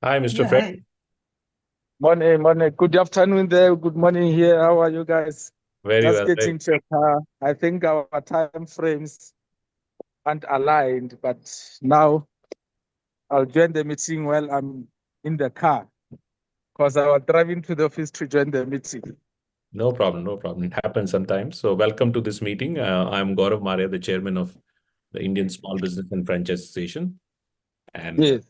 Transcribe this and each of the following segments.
Hi, Mr. Yeah, Fred. hi. Morning, morning. Good afternoon there. Good morning here. How are you guys? Very Just well. getting to a car. I think our time frames aren't aligned, but now I'll join the meeting while I'm in the car because I was driving to the office to join the meeting. No problem. No problem. It happens sometimes. So, welcome to this meeting. I'm Gaurav Maria, the chairman of the Indian Small Business and Franchise Association. And Yes.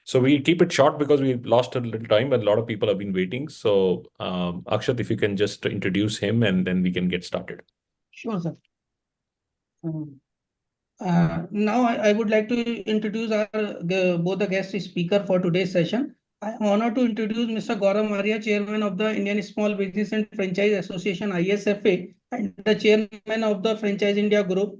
so we keep it short because we lost a little time, but a lot of people have been waiting. So, Akshat, if you can just introduce him and then we can get started. Sure, sir. Um, Now I would like to introduce both the guest speaker for today's session. I am honored to introduce Mr. Gaurav Maria, Chairman of the Indian Small Business and Franchise Association (ISFA) and the Chairman of the Franchise India Group.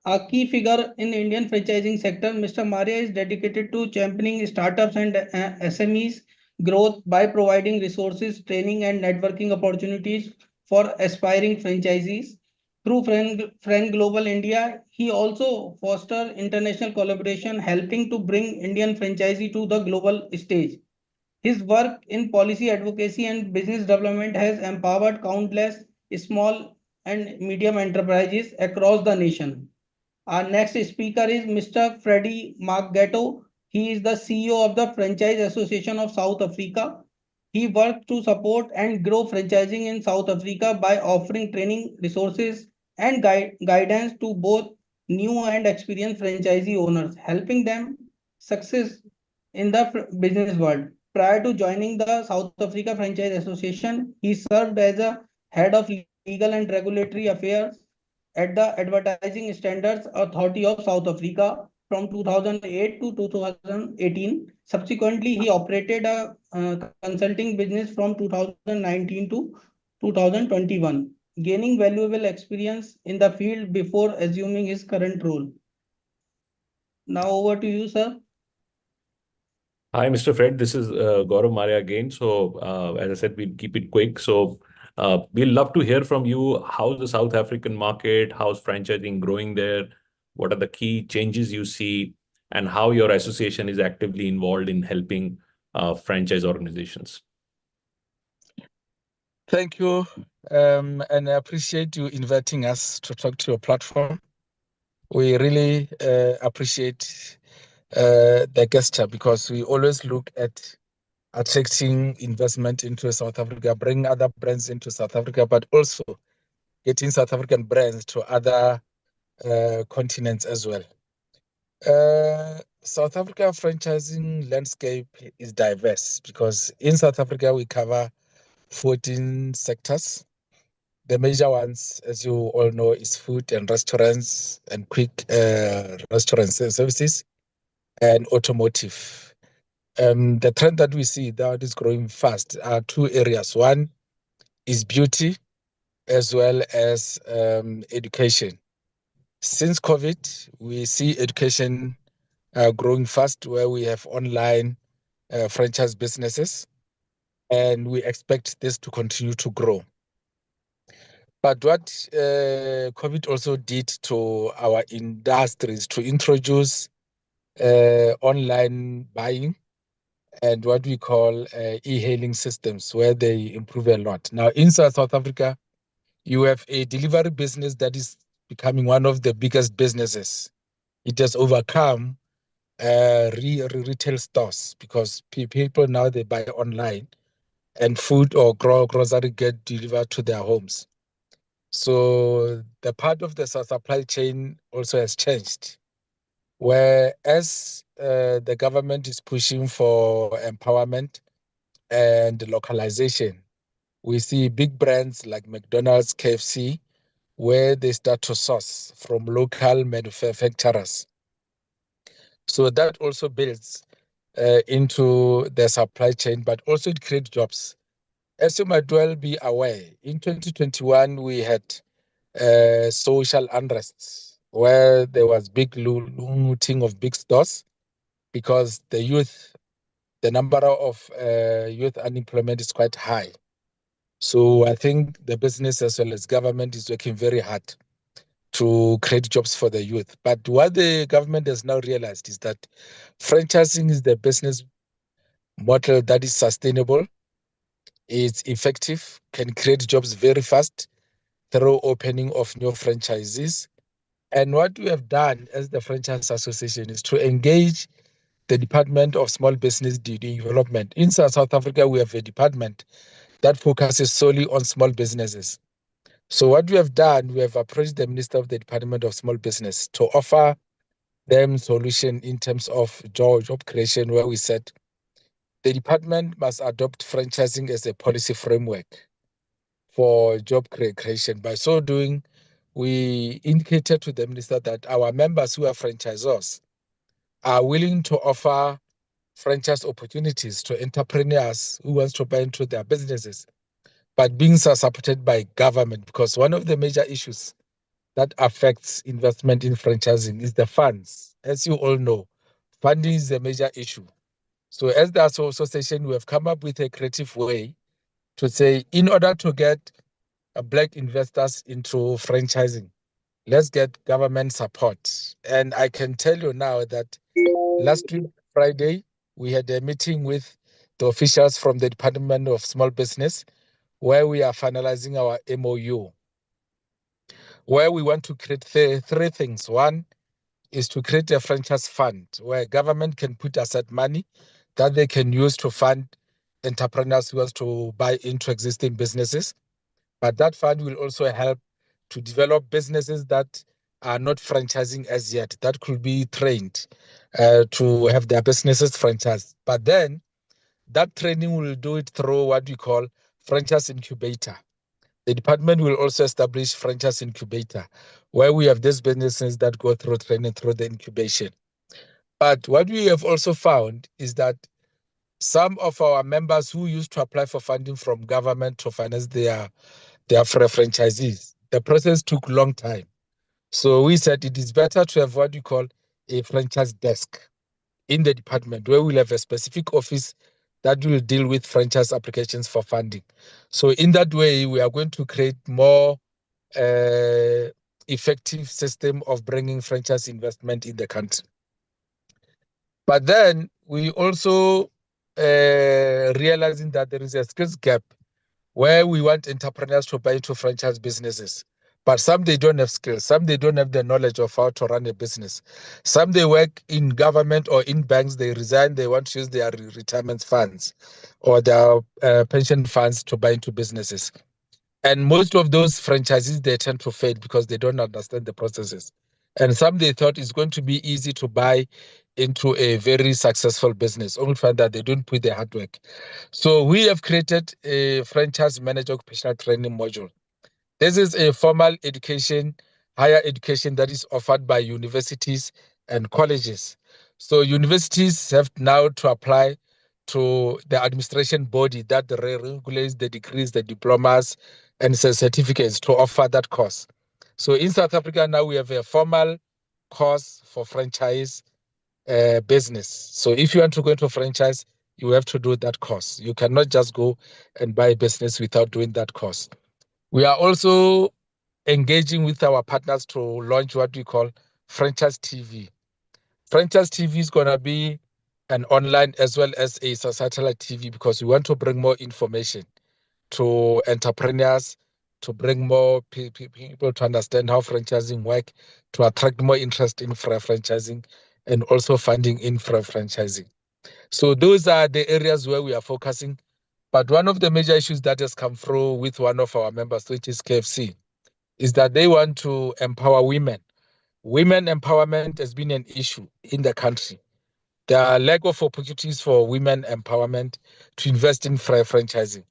A key figure in the Indian franchising sector, Mr. Maria is dedicated to championing startups and SMEs growth by providing resources, training, and networking opportunities for aspiring franchisees. Through Friend Global India, he also fosters international collaboration, helping to bring Indian franchisee to the global stage. His work in policy advocacy and business development has empowered countless small and medium enterprises across the nation. Our next speaker is Mr. Freddie Marketable. He is the CEO of the Franchise Association of South Africa. He works to support and grow franchising in South Africa by offering training, resources, and guidance to both new and experienced franchisee owners, helping them success in the business world. Prior to joining the South Africa Franchise Association, he served as a head of legal and regulatory affairs at the Advertising Standards Authority of South Africa from 2008 to 2018. Subsequently, he operated a consulting business from 2019 to 2021, gaining valuable experience in the field before assuming his current role. Now over to you, sir. Hi, Mr. Fred. This is Gaurav Maria again. So, as I said, we'll keep it quick. So, we'll love to hear from you. How's the South African market? How's franchising growing there? What are the key changes you see? And how your association is actively involved in helping franchise organizations? Thank you. And I appreciate you inviting us to talk to your platform. We really appreciate the gesture because we always look at attracting investment into South Africa, bringing other brands into South Africa, but also getting South African brands to other continents as well. South Africa franchising landscape is diverse because in South Africa we cover 14 sectors. The major ones, as you all know, is food and restaurants and quick restaurant services and automotive. The trend that we see that is growing fast are two areas. One is beauty as well as education. Since COVID, we see education growing fast where we have online franchise businesses, and we expect this to continue to grow. But what COVID also did to our industries to introduce online buying and what we call e-hailing systems, where they improve a lot. Now, inside South Africa, you have a delivery business that is becoming one of the biggest businesses. It has overcome retail stores because people now they buy online and food or grocery get delivered to their homes. So the part of the supply chain also has changed, whereas the government is pushing for empowerment and localization. We see big brands like McDonald's, KFC, where they start to source from local manufacturers. So that also builds into the supply chain, but also it creates jobs. As you might well be aware, in 2021, we had social unrests where there was big looting of big stores because the number of youth unemployment is quite high. So I think the business as well as government is working very hard to create jobs for the youth. But what the government has now realized is that franchising is the business model that is sustainable, it's effective, can create jobs very fast through opening of new franchises. And what we have done as the Franchise Association is to engage the Department of Small Business Development. In South Africa, we have a department that focuses solely on small businesses. So what we have done, we have approached the Minister of the Department of Small Business to offer them solution in terms of job creation, where we said the department must adopt franchising as a policy framework for job creation. By so doing, we indicated to the minister that our members who are franchisors are willing to offer franchise opportunities to entrepreneurs who wants to buy into their businesses, but being supported by government, because one of the major issues that affects investment in franchising is the funds. As you all know, funding is a major issue. So as the association, we have come up with a creative way to say, in order to get black investors into franchising, let's get government support. And I can tell you now that last week, Friday, we had a meeting with the officials from the Department of Small Business, where we are finalizing our MOU, where we want to create three things. One is to create a franchise fund where government can put aside money that they can use to fund entrepreneurs who want to buy into existing businesses. But that fund will also help to develop businesses that are not franchising as yet, that could be trained to have their businesses franchised. But then that training will do it through what we call franchise incubator. The department will also establish franchise incubator, where we have these businesses that go through training through the incubation. But what we have also found is that some of our members who used to apply for funding from government to finance their franchisees, the process took a long time. So we said it is better to have what we call a franchise desk in the department, where we'll have a specific office that will deal with franchise applications for funding. So in that way, we are going to create more effective system of bringing franchise investment in the country. But then we also realizing that there is a skills gap where we want entrepreneurs to buy into franchise businesses. But some they don't have skills, some they don't have the knowledge of how to run a business. Some they work in government or in banks, they resign, they want to use their retirement funds or their pension funds to buy into businesses. And most of those franchises, they tend to fail because they don't understand the processes. And some they thought it's going to be easy to buy into a very successful business, only find that they don't put the hard work. So we have created a franchise manager occupational training module. This is a formal education, higher education that is offered by universities and colleges. So universities have now to apply to the administration body that regulates the degrees, the diplomas, and the certificates to offer that course. So in South Africa now we have a formal course for franchise business. So if you want to go into franchise, you have to do that course. You cannot just go and buy a business without doing that course. We are also engaging with our partners to launch what we call franchise TV. Franchise TV is going to be an online as well as a satellite TV, because we want to bring more information to entrepreneurs, to bring more people to understand how franchising work, to attract more interest in franchising, and also funding in franchising. So those are the areas where we are focusing. But one of the major issues that has come through with one of our members, which is KFC, is that they want to empower women. Women empowerment has been an issue in the country. There are lack of opportunities for women empowerment to invest in franchising.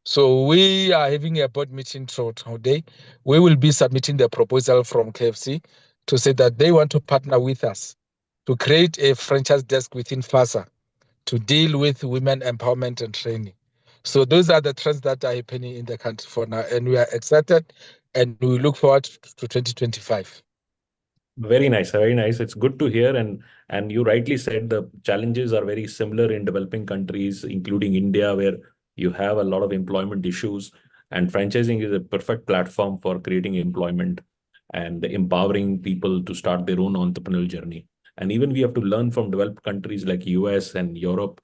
So we are having a board meeting today. We will be submitting the proposal from KFC to say that they want to partner with us to create a franchise desk within FASA to deal with women empowerment and training. So those are the trends that are happening in the country for now, and we are excited and we look forward to 2025. Very nice, very nice. It's good to hear, and you rightly said the challenges are very similar in developing countries, including India, where you have a lot of employment issues, and franchising is a perfect platform for creating employment and empowering people to start their own entrepreneurial journey. And even we have to learn from developed countries like US and Europe,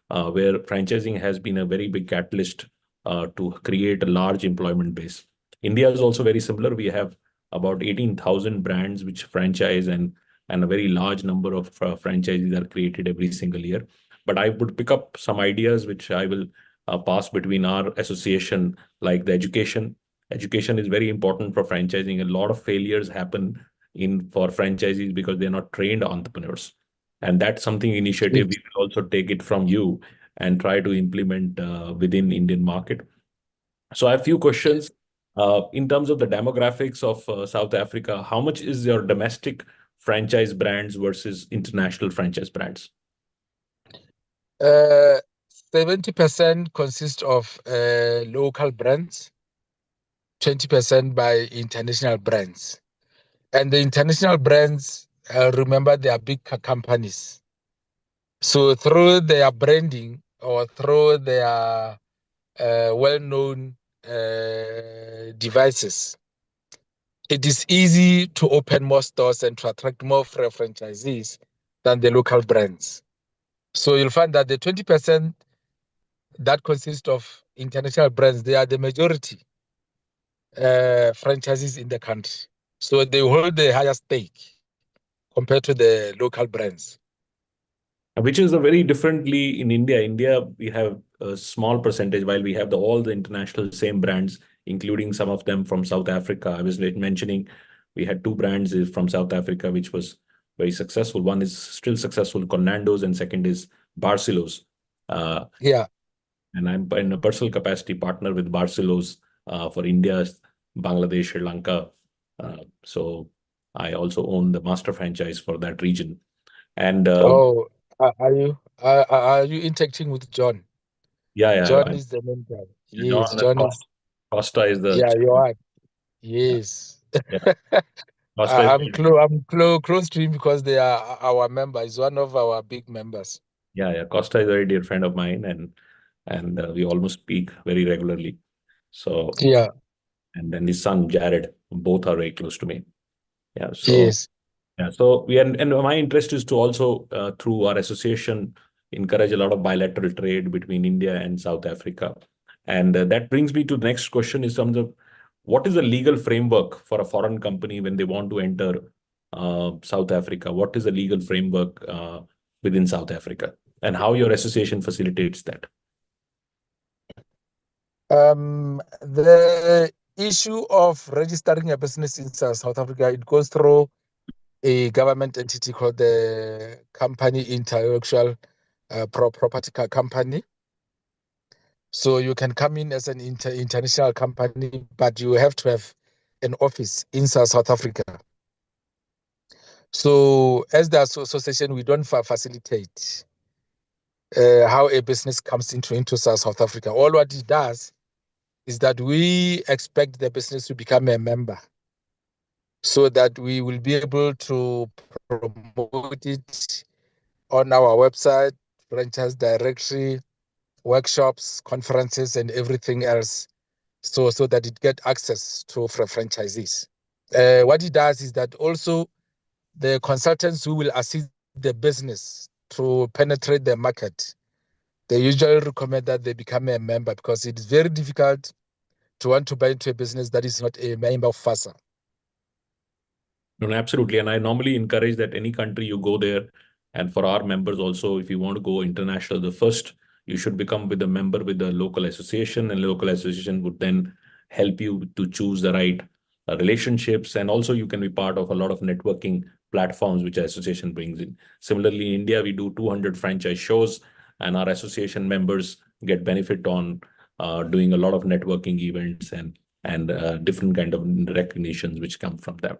where franchising has been a very big catalyst to create a large employment base. India is also very similar. We have about 18,000 brands which franchise, and a very large number of franchises are created every single year. But I would pick up some ideas which I will pass between our association, like the education. Education is very important for franchising. A lot of failures happen in for franchisees because they're not trained entrepreneurs. And that's something initiative we will also take it from you and try to implement within Indian market. So I have a few questions. In terms of the demographics of South Africa, how much is your domestic franchise brands versus international franchise brands? Uh, 70% consists of local brands, 20% by international brands. And the international brands, remember, they are big companies. So through their branding or through their well-known devices, it is easy to open more stores and to attract more franchisees than the local brands. So you'll find that the 20% that consists of international brands, they are the majority franchises in the country. So they hold the highest stake compared to the local brands. Which is a very differently in India. India, we have a small percentage, while we have all the international same brands, including some of them from South Africa. I was mentioning we had two brands from South Africa, which was very successful. One is still successful, called Nando's, and second is Barcelos. Yeah. And I'm in a personal capacity partner with Barcelos for India, Bangladesh, Sri Lanka. So I also own the master franchise for that region. And are you interacting with John? yeah, John is the main guy. Yes, John is. Costa is the Yeah, you chairman. are. Yes. Yeah, Costa is Close to him because they are our member. He's one of our big members. yeah. Costa is a very dear friend of mine, and we almost speak very regularly. So, Yeah. and then his son Jared, both are very close to me. Yeah. So Yes. yeah, so and my interest is to also through our association encourage a lot of bilateral trade between India and South Africa, and that brings me to the next question: is terms of what is the legal framework for a foreign company when they want to enter South Africa? What is the legal framework within South Africa, and how your association facilitates that? The issue of registering a business in South Africa, it goes through a government entity called the Company Intellectual Property Company. So you can come in as an international company, but you have to have an office in South Africa. So as the association, we don't facilitate how a business comes into South Africa. All what it does is that we expect the business to become a member so that we will be able to promote it on our website, franchise directory, workshops, conferences, and everything else, so that it get access to franchisees. What it does is that also the consultants who will assist the business to penetrate the market, they usually recommend that they become a member because it is very difficult to want to buy into a business that is not a member of FASA. No, absolutely. And I normally encourage that any country you go there, and for our members also, if you want to go international, the first you should become with a member with the local association, and local association would then help you to choose the right relationships. And also you can be part of a lot of networking platforms which association brings in. Similarly, in India, we do 200 franchise shows, and our association members get benefit on doing a lot of networking events and different kind of recognitions which come from them.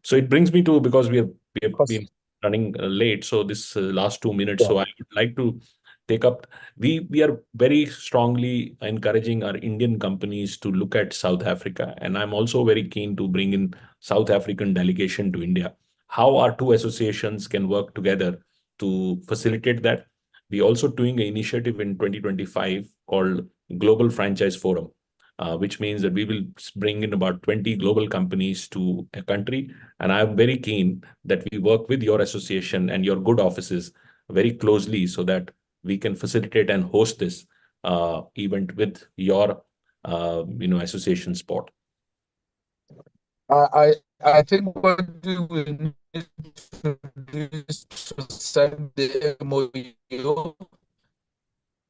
So it brings me to, because we have been running late, so this last 2 minutes, Yeah. so I would like to take up. We are very strongly encouraging our Indian companies to look at South Africa, and I'm also very keen to bring in South African delegation to India. How our two associations can work together to facilitate that. We also doing an initiative in 2025 called Global Franchise Forum, which means that we will bring in about 20 global companies to a country. And I'm very keen that we work with your association and your good offices very closely so that we can facilitate and host this event with your association support? I think what we will need to do is to sign the MOU,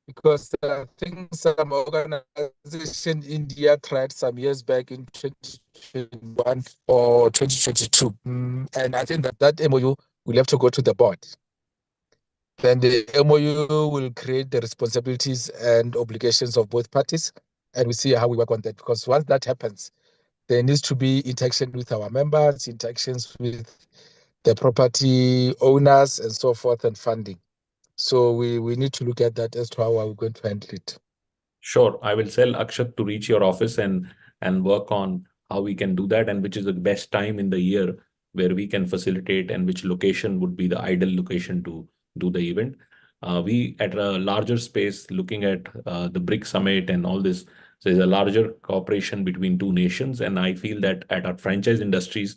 because I think some organization in India tried some years back in 2021 or 2022. And I think that MOU will have to go to the board. Then the MOU will create the responsibilities and obligations of both parties, and we see how we work on that. Because once that happens, there needs to be interaction with our members, interactions with the property owners, and so forth, and funding. So we need to look at that as to how are we going to handle it. Sure, I will tell Akshat to reach your office and work on how we can do that, and which is the best time in the year where we can facilitate, and which location would be the ideal location to do the event. We at a larger space, looking at the BRIC summit and all this, so there's a larger cooperation between two nations, and I feel that at our franchise industries,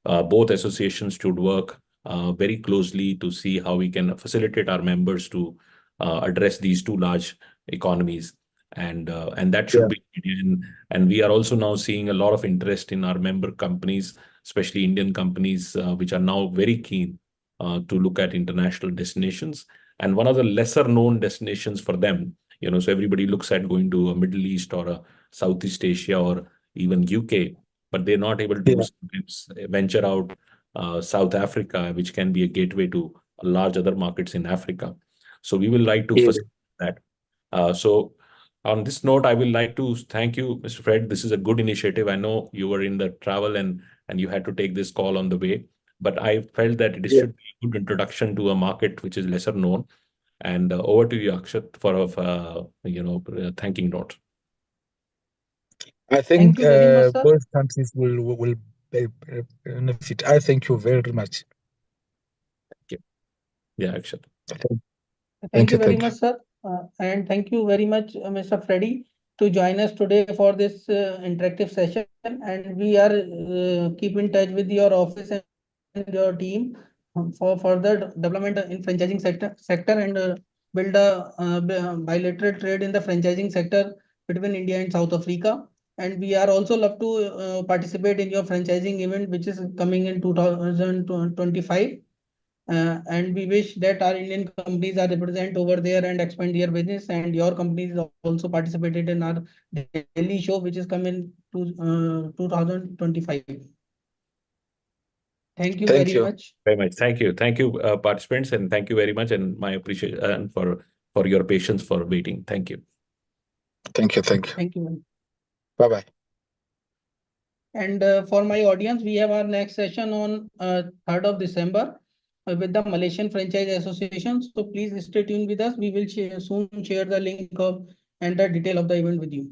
both associations should work very closely to see how we can facilitate our members to address these two large economies, and that should be. And we are also now seeing a lot of interest in our member companies, especially Indian companies, which are now very keen to look at international destinations. And one of the lesser known destinations for them, so everybody looks at going to a Middle East or a Southeast Asia or even UK, but they're not able to sometimes venture out South Africa, which can be a gateway to large other markets in Africa. So we will like to facilitate that. So on this note, I will like to thank you, Mr. Fred. This is a good initiative. I know you were in the travel and you had to take this call on the way, but I felt that it should be a good introduction to a market which is lesser known. And over to you, Akshat, for a thanking note. I think Thank you very much, sir. both countries will benefit. I thank you very much. Thank you. Yeah, Akshat. Thank you very much, sir. And thank you very much, Mr. Freddy, to join us today for this interactive session. And we are keep in touch with your office and your team for further development in franchising sector and build a bilateral trade in the franchising sector between India and South Africa. And we are also love to participate in your franchising event, which is coming in 2025. And we wish that our Indian companies are represented over there and expand their business, and your companies also participated in our Delhi show, which is coming to 2025. Thank you very much. Very much. Thank you. Thank you, participants, and thank you very much. And my appreciation for your patience for waiting. Thank you. Thank you. Thank you. Bye-bye. And for my audience, we have our next session on 3rd of December with the Malaysian Franchise Association. So please stay tuned with us. We will soon share the link of and the detail of the event with you.